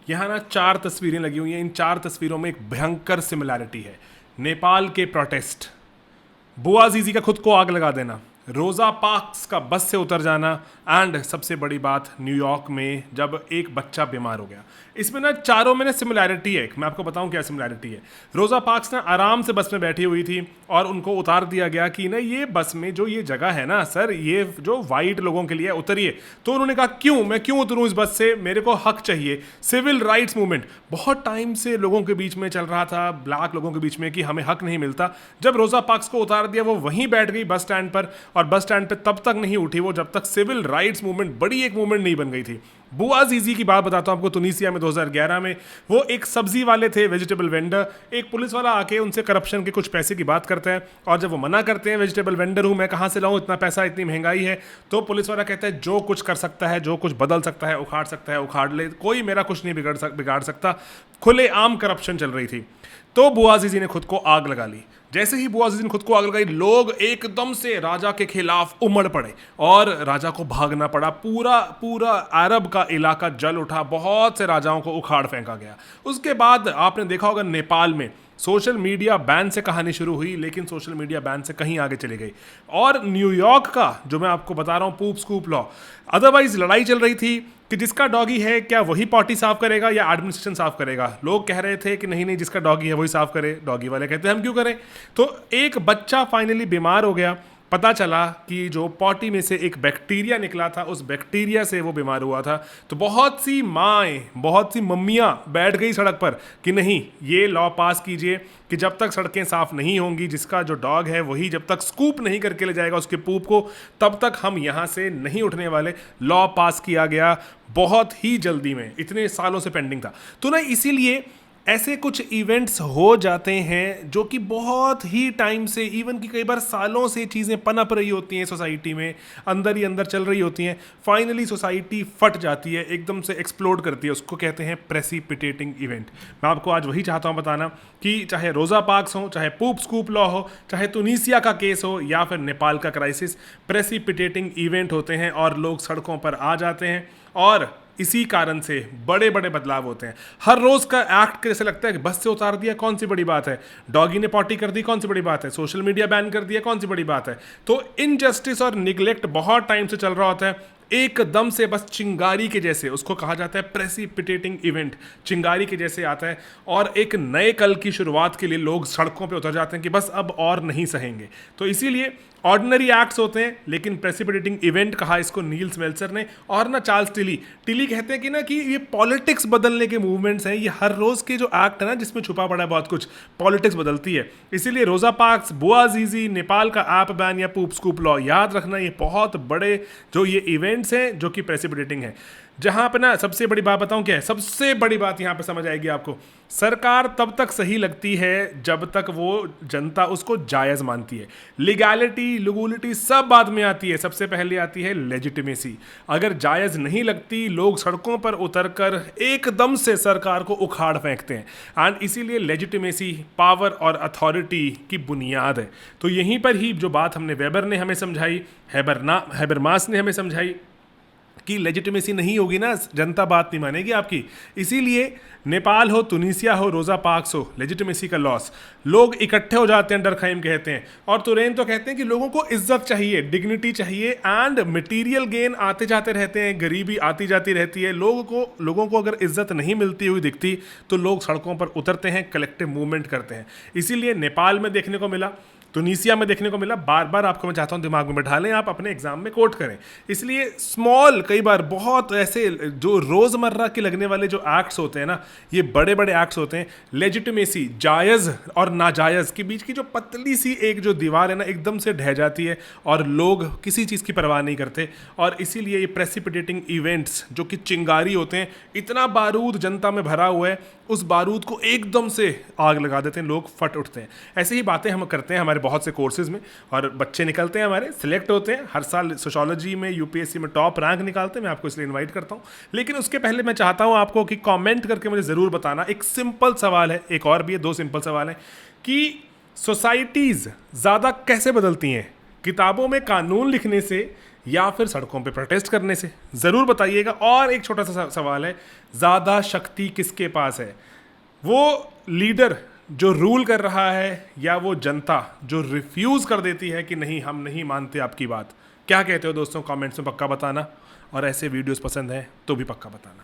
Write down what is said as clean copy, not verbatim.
यहाँ ना 4 तस्वीरें लगी हुई हैं। इन 4 तस्वीरों में एक भयंकर सिमिलैरिटी है। नेपाल के प्रोटेस्ट, बुआजीजी का खुद को आग लगा देना, रोज़ा पार्क्स का बस से उतर जाना, एंड सबसे बड़ी बात न्यूयॉर्क में जब एक बच्चा बीमार हो गया। इसमें ना चारों में ना सिमिलैरिटी है। मैं आपको बताऊं क्या सिमिलैरिटी है। रोज़ा पार्क्स ना आराम से बस में बैठी हुई थी और उनको उतार दिया गया कि ना ये बस में जो ये जगह है ना सर, ये जो वाइट लोगों के लिए उतरिए। तो उन्होंने कहा क्यों, मैं क्यों उतरूं इस बस से, मेरे को हक चाहिए। सिविल राइट्स मूवमेंट बहुत टाइम से लोगों के बीच में चल रहा था, ब्लैक लोगों के बीच में, कि हमें हक नहीं मिलता। जब रोज़ा पार्क्स को उतार दिया, वो वहीं बैठ गई बस स्टैंड पर, और बस स्टैंड पर तब तक नहीं उठी वो जब तक सिविल राइट्स मूवमेंट, बड़ी एक मूवमेंट नहीं बन गई थी। बुआजीजी की बात बताता हूं आपको। तुनीसिया में 2011 में वो एक सब्जी वाले थे, वेजिटेबल वेंडर। एक पुलिस वाला आके उनसे करप्शन के कुछ पैसे की बात करते हैं, और जब वो मना करते हैं, वेजिटेबल वेंडर हूं मैं, कहां से लाऊं इतना पैसा, इतनी महंगाई है, तो पुलिस वाला कहता है जो कुछ कर सकता है, जो कुछ बदल सकता है, उखाड़ सकता है उखाड़ ले, कोई मेरा कुछ नहीं बिगाड़ सकता। खुलेआम करप्शन चल रही थी। तो बुआजीजी ने खुद को आग लगा ली। जैसे ही बुआजीजी ने खुद को आग लगाई, लोग एकदम से राजा के खिलाफ उमड़ पड़े और राजा को भागना पड़ा। पूरा पूरा अरब का इलाका जल उठा, बहुत से राजाओं को उखाड़ फेंका गया। उसके बाद आपने देखा होगा नेपाल में सोशल मीडिया बैन से कहानी शुरू हुई, लेकिन सोशल मीडिया बैन से कहीं आगे चली गई। और न्यूयॉर्क का जो मैं आपको बता रहा हूँ पूप स्कूप लॉ, अदरवाइज लड़ाई चल रही थी कि जिसका डॉगी है क्या वही पॉटी साफ करेगा या एडमिनिस्ट्रेशन साफ करेगा। लोग कह रहे थे कि नहीं नहीं, जिसका डॉगी है वही साफ करे। डॉगी वाले कहते हैं हम क्यों करें। तो एक बच्चा फाइनली बीमार हो गया। पता चला कि जो पॉटी में से एक बैक्टीरिया निकला था, उस बैक्टीरिया से वो बीमार हुआ था। तो बहुत सी माएँ, बहुत सी मम्मियाँ बैठ गई सड़क पर कि नहीं, ये लॉ पास कीजिए कि जब तक सड़कें साफ नहीं होंगी, जिसका जो डॉग है वही जब तक स्कूप नहीं करके ले जाएगा उसके पूप को, तब तक हम यहाँ से नहीं उठने वाले। लॉ पास किया गया बहुत ही जल्दी में, इतने सालों से पेंडिंग था। तो ना इसीलिए ऐसे कुछ इवेंट्स हो जाते हैं जो कि बहुत ही टाइम से, इवन कि कई बार सालों से चीज़ें पनप रही होती हैं सोसाइटी में, अंदर ही अंदर चल रही होती हैं। फाइनली सोसाइटी फट जाती है, एकदम से एक्सप्लोड करती है। उसको कहते हैं प्रेसिपिटेटिंग इवेंट। मैं आपको आज वही चाहता हूँ बताना कि चाहे रोज़ा पार्क्स हो, चाहे पूप स्कूप लॉ हो, चाहे तुनीसिया का केस हो, या फिर नेपाल का क्राइसिस, प्रेसिपिटेटिंग इवेंट होते हैं और लोग सड़कों पर आ जाते हैं। और इसी कारण से बड़े बड़े बदलाव होते हैं। हर रोज का एक्ट कैसे लगता है कि बस से उतार दिया, कौन सी बड़ी बात है। डॉगी ने पॉटी कर दी, कौन सी बड़ी बात है। सोशल मीडिया बैन कर दिया, कौन सी बड़ी बात है। तो इनजस्टिस और निग्लेक्ट बहुत टाइम से चल रहा होता है। एकदम से बस चिंगारी के जैसे, उसको कहा जाता है प्रेसिपिटेटिंग इवेंट, चिंगारी के जैसे आता है और एक नए कल की शुरुआत के लिए लोग सड़कों पे उतर जाते हैं कि बस अब और नहीं सहेंगे। तो इसीलिए ऑर्डिनरी एक्ट्स होते हैं, लेकिन प्रेसिपिटेटिंग इवेंट कहा इसको नील्स मेल्सर ने। और ना चार्ल्स टिली कहते हैं कि ना कि ये पॉलिटिक्स बदलने के मूवमेंट्स हैं। ये हर रोज के जो एक्ट है ना, जिसमें छुपा पड़ा है बहुत कुछ, पॉलिटिक्स बदलती है। इसीलिए रोजा पार्क्स, बुआजीजी, नेपाल का ऐप बैन या पूप स्कूप लॉ, याद रखना ये बहुत बड़े जो ये इवेंट्स हैं जो कि प्रेसिपिटेटिंग है। जहां पे ना सबसे बड़ी बात बताऊं क्या है, सबसे बड़ी बात यहां पे समझ आएगी आपको। सरकार तब तक सही लगती है जब तक वो जनता उसको जायज़ मानती है। लीगैलिटी, लुगुलिटी सब बाद में आती है, सबसे पहले आती है लेजिटिमेसी। अगर जायज़ नहीं लगती, लोग सड़कों पर उतरकर एकदम से सरकार को उखाड़ फेंकते हैं। एंड इसीलिए लेजिटिमेसी पावर और अथॉरिटी की बुनियाद है। तो यहीं पर ही जो बात हमने वेबर ने हमें समझाई, हैबरमास ने हमें समझाई कि लेजिटिमेसी नहीं होगी ना, जनता बात नहीं मानेगी आपकी। इसीलिए नेपाल हो, तुनीसिया हो, रोज़ा पार्क्स हो, लेजिटिमेसी का लॉस, लोग इकट्ठे हो जाते हैं, डरखाइम कहते हैं। और तुरैन तो कहते हैं कि लोगों को इज्जत चाहिए, डिग्निटी चाहिए, एंड मटेरियल गेन आते जाते रहते हैं, गरीबी आती जाती रहती है। लोगों को अगर इज्जत नहीं मिलती हुई दिखती तो लोग सड़कों पर उतरते हैं, कलेक्टिव मूवमेंट करते हैं। इसीलिए नेपाल में देखने को मिला, तुनीसिया में देखने को मिला। बार बार आपको मैं चाहता हूं दिमाग में बैठा लें, आप अपने एग्जाम में कोट करें। इसलिए स्मॉल, कई बार बहुत ऐसे जो रोजमर्रा के लगने वाले जो एक्ट्स होते हैं ना, ये बड़े बड़े एक्ट्स होते हैं। लेजिटिमेसी, जायज़ और नाजायज़ के बीच की जो पतली सी एक जो दीवार है ना, एकदम से ढह जाती है और लोग किसी चीज़ की परवाह नहीं करते। और इसीलिए ये प्रेसिपिटेटिंग इवेंट्स जो कि चिंगारी होते हैं, इतना बारूद जनता में भरा हुआ है, उस बारूद को एकदम से आग लगा देते हैं, लोग फट उठते हैं। ऐसी ही बातें हम करते हैं हमारे बहुत से कोर्सेज में, और बच्चे निकलते हैं हमारे, सिलेक्ट होते हैं। हर साल सोशियोलॉजी में, यूपीएससी में टॉप रैंक निकालते हैं। मैं आपको इसलिए इनवाइट करता हूं। लेकिन उसके पहले मैं चाहता हूं आपको कि कमेंट करके मुझे ज़रूर बताना। एक सिंपल सवाल है, एक और भी है, दो सिंपल सवाल हैं कि सोसाइटीज़ ज़्यादा कैसे बदलती हैं, किताबों में कानून लिखने से या फिर सड़कों पे प्रोटेस्ट करने से? ज़रूर बताइएगा। और एक छोटा सा सवाल है, ज़्यादा शक्ति किसके पास है? वो लीडर जो रूल कर रहा है या वो जनता जो रिफ्यूज़ कर देती है कि नहीं हम नहीं मानते आपकी बात? क्या कहते हो दोस्तों, कमेंट्स में पक्का बताना। और ऐसे वीडियोस पसंद हैं तो भी पक्का बताना।